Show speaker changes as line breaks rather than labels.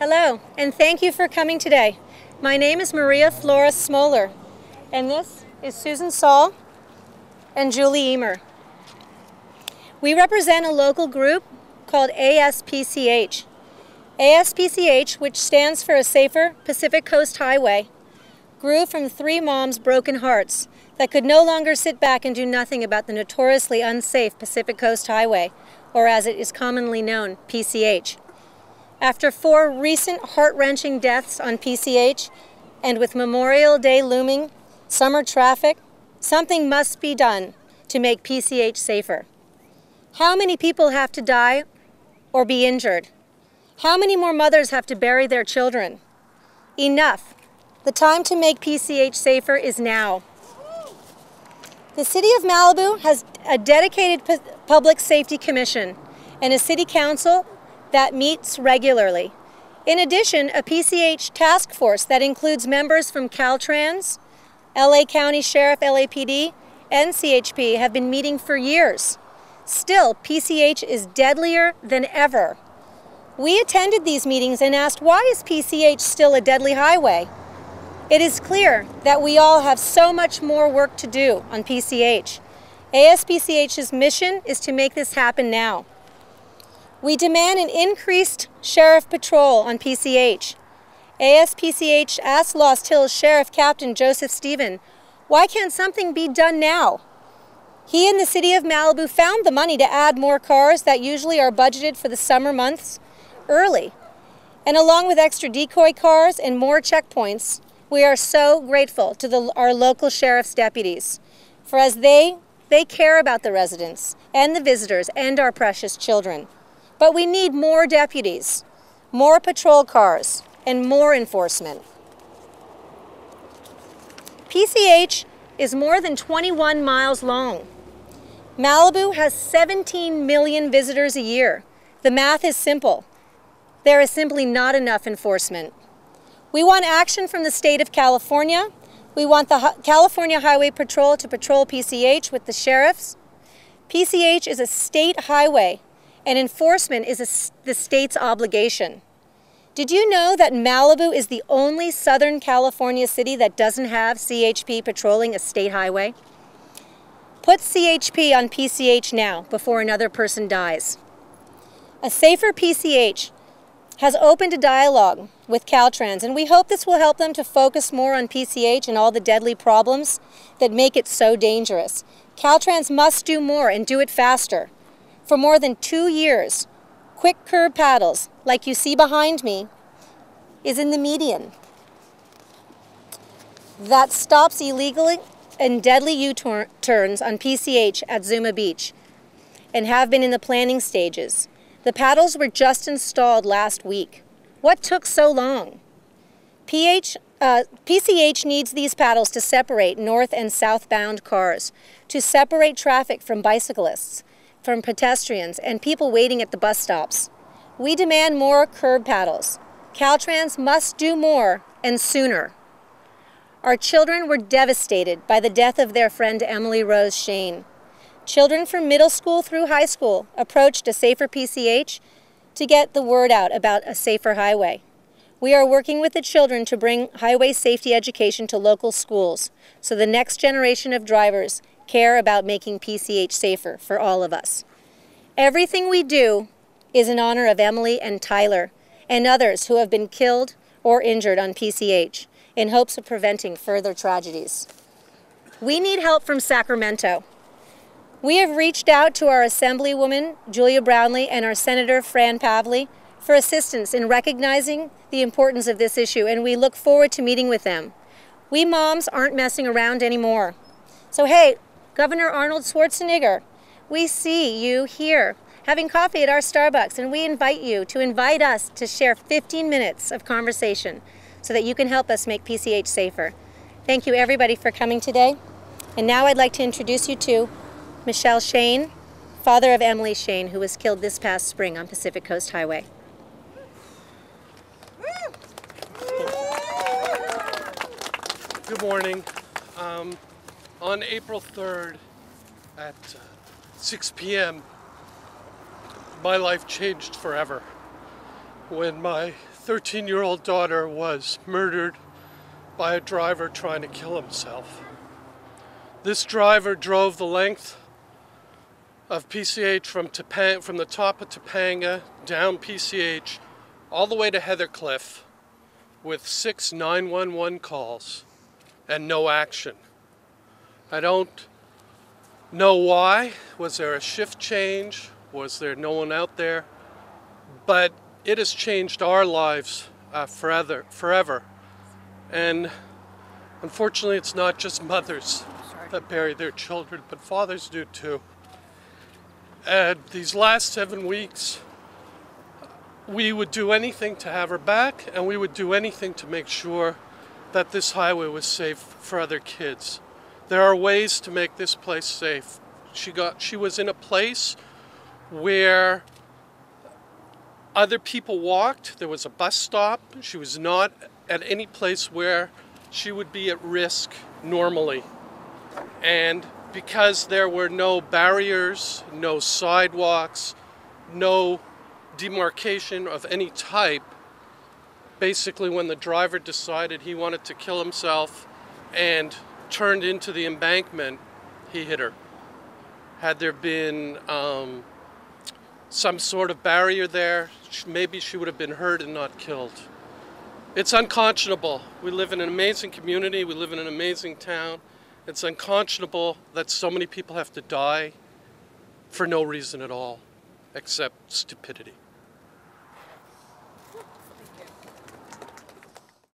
Hello, and thank you for coming today. My name is Maria-Flora Smoller, and this is Susan Saul and Julie Emer. We represent a local group called ASPCH. ASPCH, which stands for a Safer Pacific Coast Hwy, grew from three moms' broken hearts that could no longer sit back and do nothing about the notoriously unsafe Pacific Coast Hwy, or as it is commonly known, PCH. After 4 recent heart-wrenching deaths on PCH, and with Memorial Day looming, summer traffic, something must be done to make PCH safer. How many people have to die or be injured? How many more mothers have to bury their children? Enough. The time to make PCH safer is now. The City of Malibu has a dedicated Public Safety Commission and a City Council that meets regularly. In addition, a PCH Taskforce that includes members from Caltrans, LA County Sheriff, LAPD, and CHP have been meeting for years. Still, PCH is deadlier than ever. We attended these meetings and asked, why is PCH still a deadly highway? It is clear that we all have so much more work to do on PCH. ASPCH's mission is to make this happen now. We demand an increased sheriff patrol on PCH. ASPCH asked Lost Hills Sheriff Captain Joseph Stephen, why can't something be done now? He and the City of Malibu found the money to add more cars that usually are budgeted for the summer months early. And along with extra decoy cars and more checkpoints, we are so grateful to our local sheriff's deputies, for as they care about the residents and the visitors and our precious children. But we need more deputies, more patrol cars, and more enforcement. PCH is more than 21 miles long. Malibu has 17 million visitors a year. The math is simple. There is simply not enough enforcement. We want action from the state of California. We want the California Highway Patrol to patrol PCH with the sheriffs. PCH is a state highway, and enforcement is the state's obligation. Did you know that Malibu is the only Southern California city that doesn't have CHP patrolling a state highway? Put CHP on PCH now before another person dies. A Safer PCH has opened a dialogue with Caltrans, and we hope this will help them to focus more on PCH and all the deadly problems that make it so dangerous. Caltrans must do more and do it faster. For more than 2 years, quick curb paddles, like you see behind me, is in the median. That stops illegal and deadly U-turns on PCH at Zuma Beach and have been in the planning stages. The paddles were just installed last week. What took so long? PCH needs these paddles to separate north and southbound cars, to separate traffic from bicyclists, from pedestrians, and people waiting at the bus stops. We demand more curb paddles. Caltrans must do more, and sooner. Our children were devastated by the death of their friend Emily Rose Shane. Children from middle school through high school approached a Safer PCH to get the word out about a safer highway. We are working with the children to bring highway safety education to local schools so the next generation of drivers care about making PCH safer for all of us. Everything we do is in honor of Emily and Tyler and others who have been killed or injured on PCH in hopes of preventing further tragedies. We need help from Sacramento. We have reached out to our Assemblywoman, Julia Brownlee, and our Senator, Fran Pavley, for assistance in recognizing the importance of this issue, and we look forward to meeting with them. We moms aren't messing around anymore. So hey, Governor Arnold Schwarzenegger, we see you here having coffee at our Starbucks, and we invite you to invite us to share 15 minutes of conversation so that you can help us make PCH safer. Thank you everybody for coming today. And now I'd like to introduce you to Michel Shane, father of Emily Shane, who was killed this past spring on Pacific Coast Hwy.
Good morning. On April 3rd at 6 p.m., my life changed forever. when my 13-year-old daughter was murdered by a driver trying to kill himself. This driver drove the length of PCH from the top of Topanga down PCH all the way to Heathercliff with 6 911 calls and no action. I don't know why. Was there a shift change? Was there no one out there? But it has changed our lives forever. And unfortunately, it's not just mothers that bury their children, but fathers do too. And these last 7 weeks, we would do anything to have her back, and we would do anything to make sure that this highway was safe for other kids. There are ways to make this place safe. She was in a place where other people walked. There was a bus stop. She was not at any place where she would be at risk normally. And because there were no barriers, no sidewalks, no demarcation of any type, basically when the driver decided he wanted to kill himself and turned into the embankment, he hit her. Had there been some sort of barrier there, maybe she would have been hurt and not killed. It's unconscionable. We live in an amazing community. We live in an amazing town. It's unconscionable that so many people have to die for no reason at all, except stupidity.